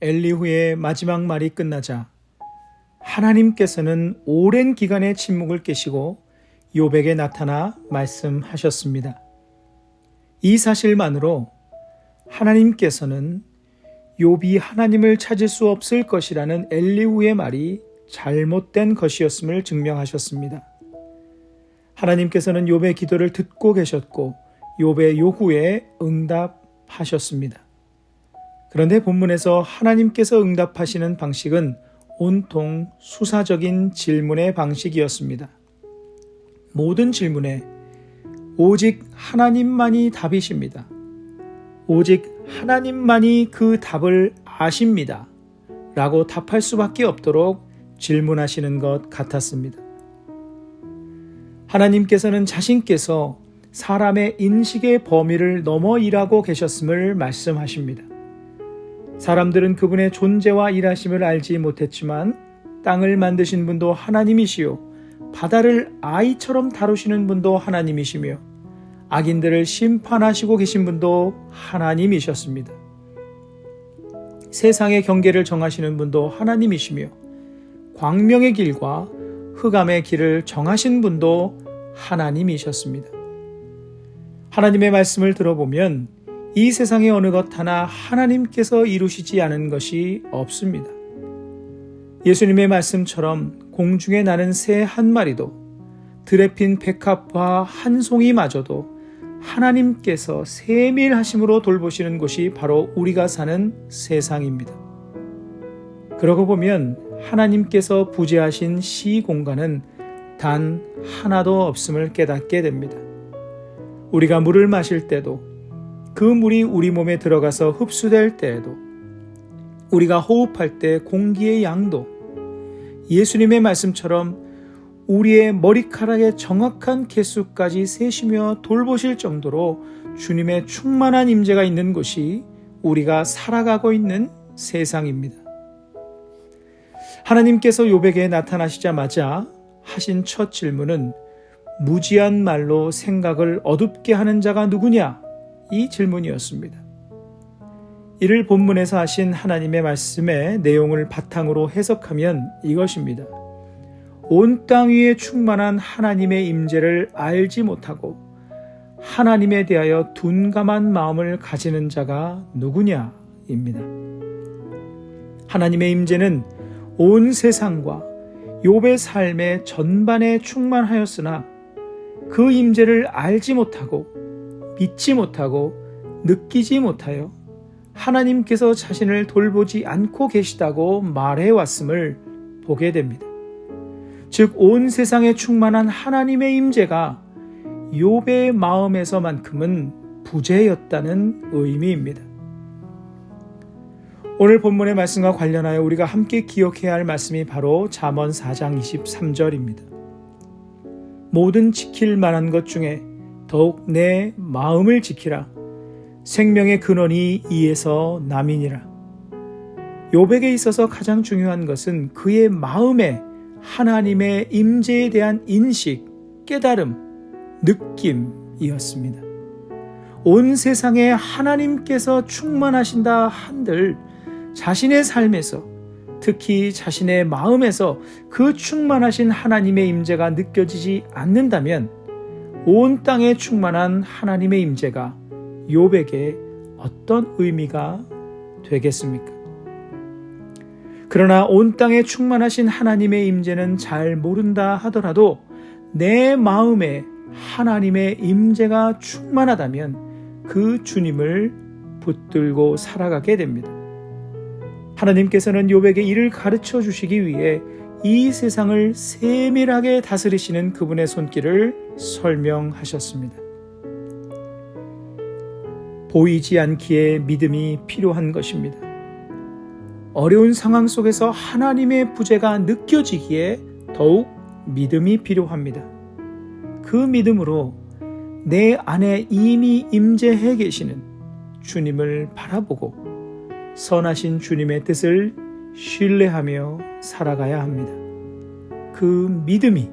엘리후의 마지막 말이 끝나자 하나님께서는 오랜 기간의 침묵을 깨시고 욥에게 나타나 말씀하셨습니다. 이 사실만으로 하나님께서는 욥이 하나님을 찾을 수 없을 것이라는 엘리후의 말이 잘못된 것이었음을 증명하셨습니다. 하나님께서는 욥의 기도를 듣고 계셨고 욥의 요구에 응답하셨습니다. 그런데 본문에서 하나님께서 응답하시는 방식은 온통 수사적인 질문의 방식이었습니다. 모든 질문에 오직 하나님만이 답이십니다. 오직 하나님만이 그 답을 아십니다. 라고 답할 수밖에 없도록 질문하시는 것 같았습니다. 하나님께서는 자신께서 사람의 인식의 범위를 넘어 일하고 계셨음을 말씀하십니다. 사람들은 그분의 존재와 일하심을 알지 못했지만 땅을 만드신 분도 하나님이시요 바다를 아이처럼 다루시는 분도 하나님이시며 악인들을 심판하시고 계신 분도 하나님이셨습니다. 세상의 경계를 정하시는 분도 하나님이시며 광명의 길과 흑암의 길을 정하신 분도 하나님이셨습니다. 하나님의 말씀을 들어보면 이 세상의 어느 것 하나 하나님께서 이루시지 않은 것이 없습니다. 예수님의 말씀처럼 공중에 나는 새 한 마리도 들에 핀 백합화 한 송이마저도 하나님께서 세밀하심으로 돌보시는 곳이 바로 우리가 사는 세상입니다. 그러고 보면 하나님께서 부재하신 시공간은 단 하나도 없음을 깨닫게 됩니다. 우리가 물을 마실 때도 그 물이 우리 몸에 들어가서 흡수될 때에도 우리가 호흡할 때 공기의 양도 예수님의 말씀처럼 우리의 머리카락의 정확한 개수까지 세시며 돌보실 정도로 주님의 충만한 임재가 있는 곳이 우리가 살아가고 있는 세상입니다. 하나님께서 욥에게 나타나시자마자 하신 첫 질문은 무지한 말로 생각을 어둡게 하는 자가 누구냐? 이 질문이었습니다. 이를 본문에서 하신 하나님의 말씀의 내용을 바탕으로 해석하면 이것입니다. 온 땅 위에 충만한 하나님의 임재를 알지 못하고 하나님에 대하여 둔감한 마음을 가지는 자가 누구냐입니다. 하나님의 임재는 온 세상과 욥의 삶의 전반에 충만하였으나 그 임재를 알지 못하고 믿지 못하고 느끼지 못하여 하나님께서 자신을 돌보지 않고 계시다고 말해왔음을 보게 됩니다. 즉 온 세상에 충만한 하나님의 임재가 욥의 마음에서만큼은 부재였다는 의미입니다. 오늘 본문의 말씀과 관련하여 우리가 함께 기억해야 할 말씀이 바로 잠언 4장 23절입니다. 모든 지킬 만한 것 중에 더욱 내 마음을 지키라. 생명의 근원이 이에서 남이니라. 욥에게 있어서 가장 중요한 것은 그의 마음에 하나님의 임재에 대한 인식, 깨달음, 느낌이었습니다. 온 세상에 하나님께서 충만하신다 한들 자신의 삶에서 특히 자신의 마음에서 그 충만하신 하나님의 임재가 느껴지지 않는다면 온 땅에 충만한 하나님의 임재가 욥에게 어떤 의미가 되겠습니까? 그러나 온 땅에 충만하신 하나님의 임재는 잘 모른다 하더라도 내 마음에 하나님의 임재가 충만하다면 그 주님을 붙들고 살아가게 됩니다. 하나님께서는 욥에게 이를 가르쳐 주시기 위해 이 세상을 세밀하게 다스리시는 그분의 손길을 설명하셨습니다. 보이지 않기에 믿음이 필요한 것입니다. 어려운 상황 속에서 하나님의 부재가 느껴지기에 더욱 믿음이 필요합니다. 그 믿음으로 내 안에 이미 임재해 계시는 주님을 바라보고 선하신 주님의 뜻을 신뢰하며 살아가야 합니다. 그 믿음이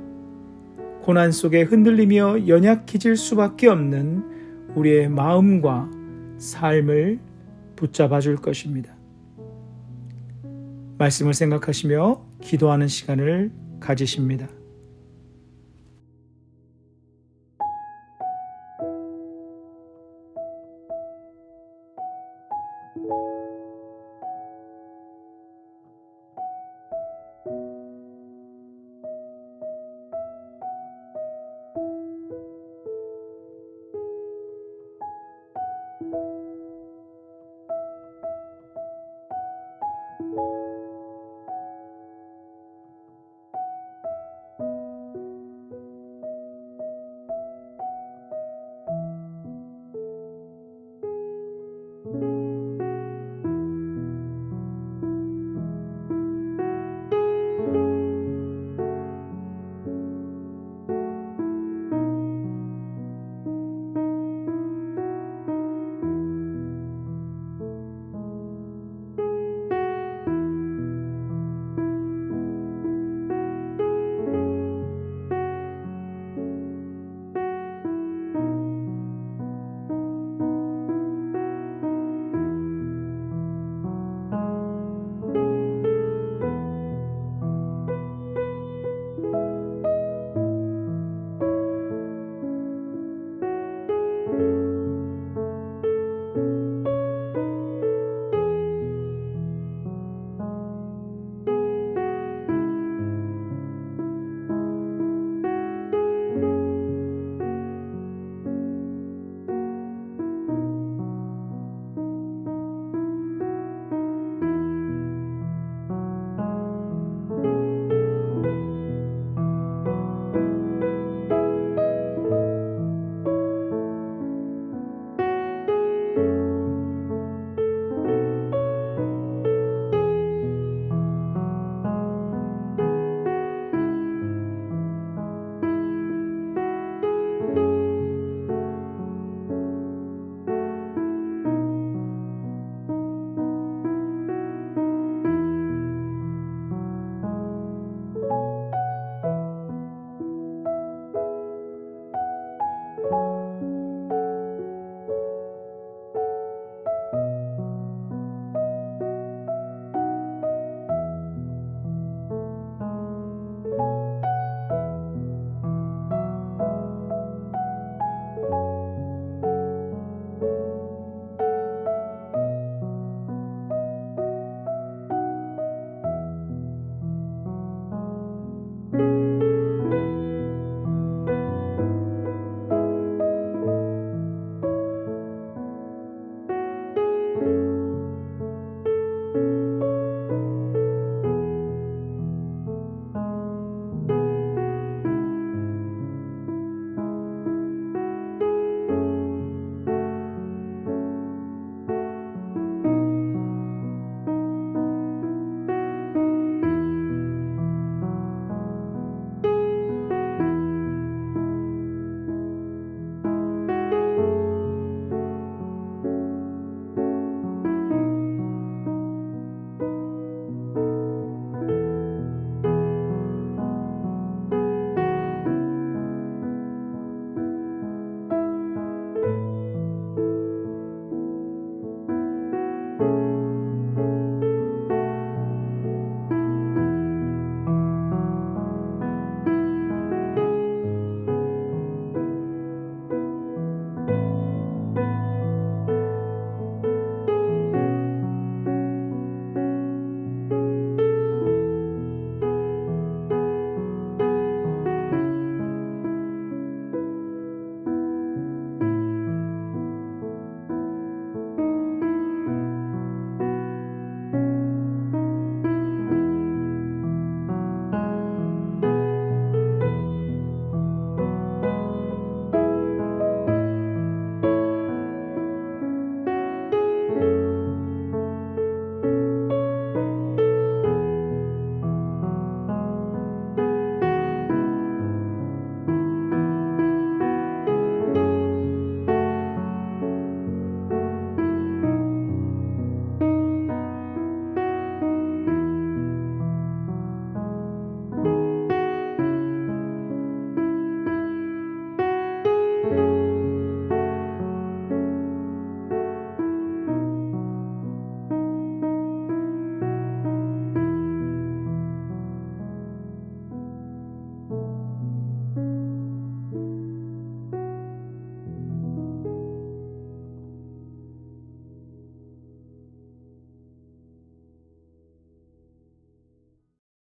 고난 속에 흔들리며 연약해질 수밖에 없는 우리의 마음과 삶을 붙잡아 줄 것입니다. 말씀을 생각하시며 기도하는 시간을 가지십니다.